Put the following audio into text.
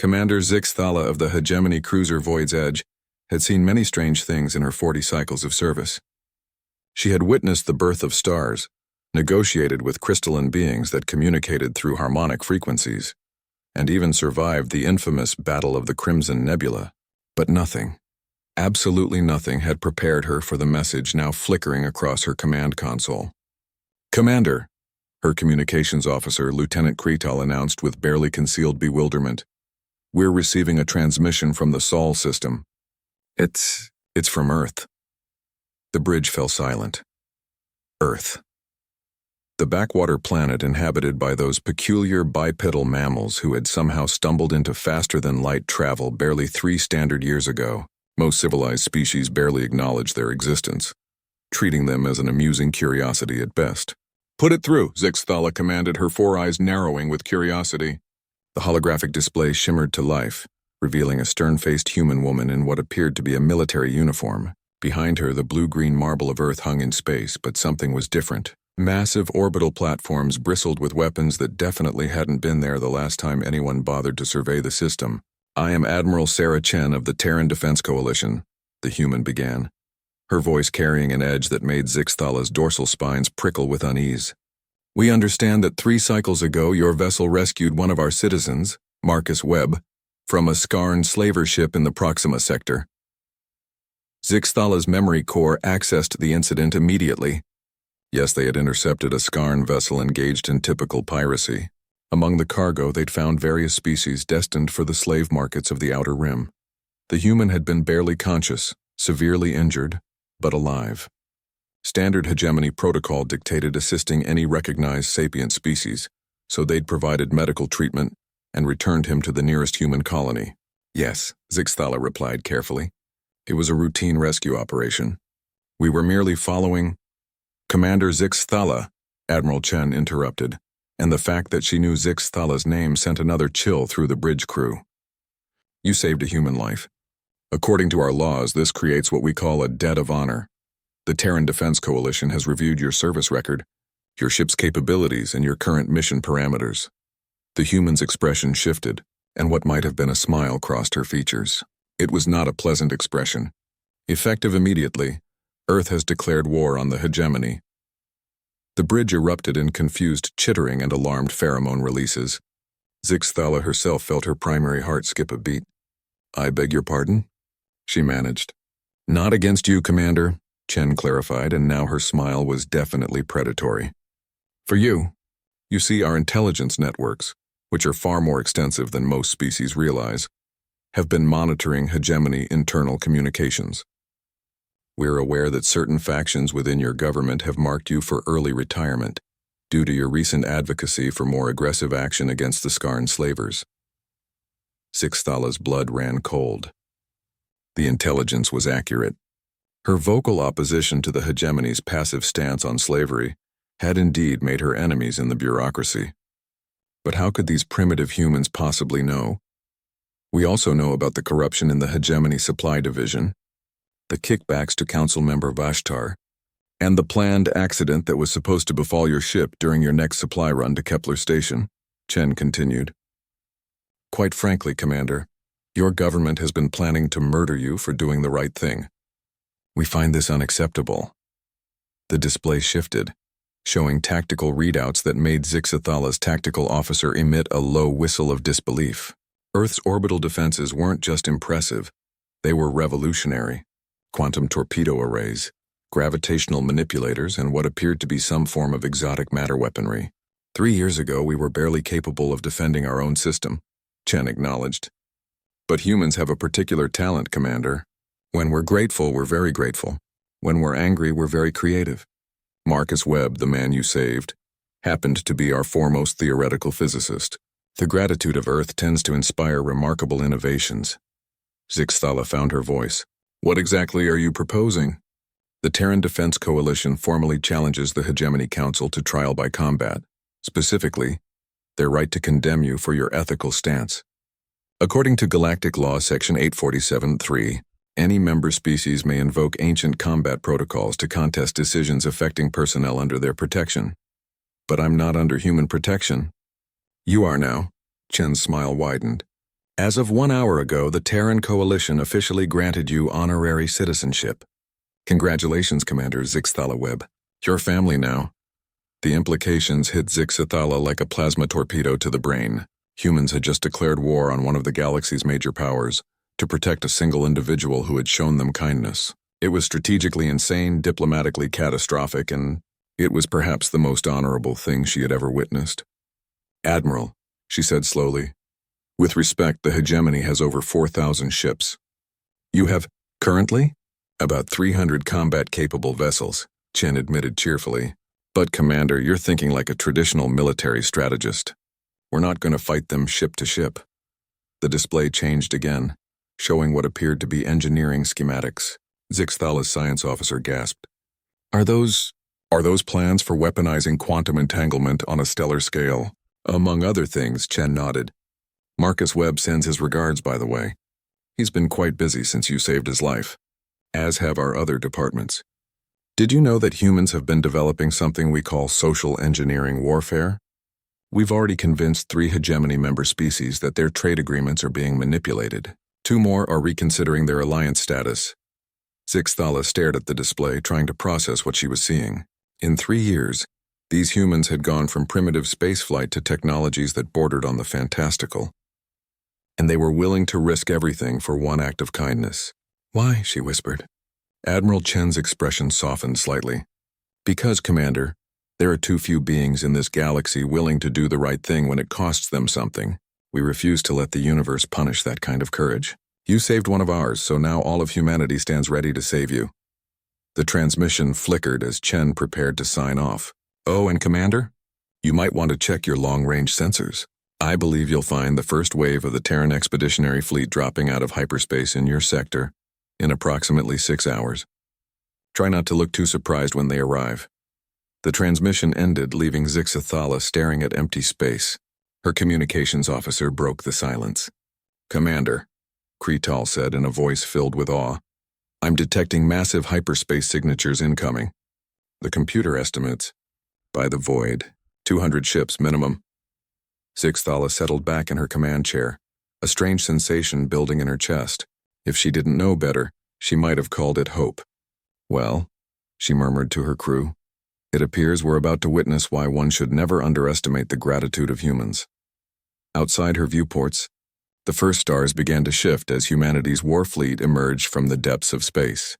Commander Zixthala of the hegemony cruiser Void's Edge had seen many strange things in her 40 cycles of service. She had witnessed the birth of stars, negotiated with crystalline beings that communicated through harmonic frequencies, and even survived the infamous Battle of the Crimson Nebula. But nothing, absolutely nothing, had prepared her for the message now flickering across her command console. "Commander," her communications officer, Lieutenant Kretal, announced with barely concealed bewilderment. "We're receiving a transmission from the Sol system. It's from Earth." The bridge fell silent. Earth. The backwater planet inhabited by those peculiar bipedal mammals who had somehow stumbled into faster-than-light travel barely 3 standard years ago. Most civilized species barely acknowledged their existence, treating them as an amusing curiosity at best. "Put it through," Zixthala commanded, her 4 eyes narrowing with curiosity. The holographic display shimmered to life, revealing a stern-faced human woman in what appeared to be a military uniform. Behind her, the blue-green marble of Earth hung in space, but something was different. Massive orbital platforms bristled with weapons that definitely hadn't been there the last time anyone bothered to survey the system. "I am Admiral Sarah Chen of the Terran Defense Coalition," the human began, her voice carrying an edge that made Zixthala's dorsal spines prickle with unease. "We understand that 3 cycles ago your vessel rescued one of our citizens, Marcus Webb, from a Skarn slaver ship in the Proxima sector." Zixthala's memory core accessed the incident immediately. Yes, they had intercepted a Skarn vessel engaged in typical piracy. Among the cargo, they'd found various species destined for the slave markets of the Outer Rim. The human had been barely conscious, severely injured, but alive. Standard hegemony protocol dictated assisting any recognized sapient species, so they'd provided medical treatment and returned him to the nearest human colony. "Yes," Zixthala replied carefully. "It was a routine rescue operation. We were merely following—" "Commander Zixthala," Admiral Chen interrupted, and the fact that she knew Zixthala's name sent another chill through the bridge crew. "You saved a human life. According to our laws, this creates what we call a debt of honor. The Terran Defense Coalition has reviewed your service record, your ship's capabilities, and your current mission parameters." The human's expression shifted, and what might have been a smile crossed her features. It was not a pleasant expression. "Effective immediately, Earth has declared war on the hegemony." The bridge erupted in confused chittering and alarmed pheromone releases. Zixthala herself felt her primary heart skip a beat. "I beg your pardon?" she managed. "Not against you, Commander," Chen clarified, and now her smile was definitely predatory. "For you. You see, our intelligence networks, which are far more extensive than most species realize, have been monitoring hegemony internal communications. We're aware that certain factions within your government have marked you for early retirement due to your recent advocacy for more aggressive action against the Skarn slavers." Zixthala's blood ran cold. The intelligence was accurate. Her vocal opposition to the hegemony's passive stance on slavery had indeed made her enemies in the bureaucracy. But how could these primitive humans possibly know? "We also know about the corruption in the hegemony supply division, the kickbacks to Council Member Vashtar, and the planned accident that was supposed to befall your ship during your next supply run to Kepler Station," Chen continued. "Quite frankly, Commander, your government has been planning to murder you for doing the right thing. We find this unacceptable." The display shifted, showing tactical readouts that made Zixthala's tactical officer emit a low whistle of disbelief. Earth's orbital defenses weren't just impressive, they were revolutionary. Quantum torpedo arrays, gravitational manipulators, and what appeared to be some form of exotic matter weaponry. 3 years ago, we were barely capable of defending our own system, Chen acknowledged. "But humans have a particular talent, Commander. When we're grateful, we're very grateful. When we're angry, we're very creative. Marcus Webb, the man you saved, happened to be our foremost theoretical physicist. The gratitude of Earth tends to inspire remarkable innovations." Zixthala found her voice. "What exactly are you proposing?" "The Terran Defense Coalition formally challenges the Hegemony Council to trial by combat, specifically, their right to condemn you for your ethical stance. According to Galactic Law Section 847.3, any member species may invoke ancient combat protocols to contest decisions affecting personnel under their protection. But I'm not under human protection." "You are now." Chen's smile widened. As of 1 hour ago, the Terran Coalition officially granted you honorary citizenship. Congratulations, Commander Zixthala Webb. You're family now. The implications hit Zixthala like a plasma torpedo to the brain. Humans had just declared war on one of the galaxy's major powers to protect a single individual who had shown them kindness. It was strategically insane, diplomatically catastrophic, and it was perhaps the most honorable thing she had ever witnessed. Admiral, she said slowly, with respect, the hegemony has over 4,000 ships. You have, currently, about 300 combat-capable vessels, Chen admitted cheerfully. But, Commander, you're thinking like a traditional military strategist. We're not going to fight them ship to ship. The display changed again, showing what appeared to be engineering schematics. Zixthala's science officer gasped. Are those plans for weaponizing quantum entanglement on a stellar scale? Among other things, Chen nodded. Marcus Webb sends his regards, by the way. He's been quite busy since you saved his life, as have our other departments. Did you know that humans have been developing something we call social engineering warfare? We've already convinced 3 hegemony member species that their trade agreements are being manipulated. 2 more are reconsidering their alliance status. Zixthala stared at the display, trying to process what she was seeing. In 3 years, these humans had gone from primitive spaceflight to technologies that bordered on the fantastical. And they were willing to risk everything for one act of kindness. Why? She whispered. Admiral Chen's expression softened slightly. Because, Commander, there are too few beings in this galaxy willing to do the right thing when it costs them something. We refuse to let the universe punish that kind of courage. You saved one of ours, so now all of humanity stands ready to save you. The transmission flickered as Chen prepared to sign off. Oh, and Commander, you might want to check your long-range sensors. I believe you'll find the first wave of the Terran Expeditionary Fleet dropping out of hyperspace in your sector in approximately 6 hours. Try not to look too surprised when they arrive. The transmission ended, leaving Zixthala staring at empty space. Her communications officer broke the silence. Commander, Kretal said in a voice filled with awe, I'm detecting massive hyperspace signatures incoming. The computer estimates, by the void, 200 ships minimum. Zixthala settled back in her command chair, a strange sensation building in her chest. If she didn't know better, she might have called it hope. Well, she murmured to her crew, it appears we're about to witness why one should never underestimate the gratitude of humans. Outside her viewports, the first stars began to shift as humanity's war fleet emerged from the depths of space.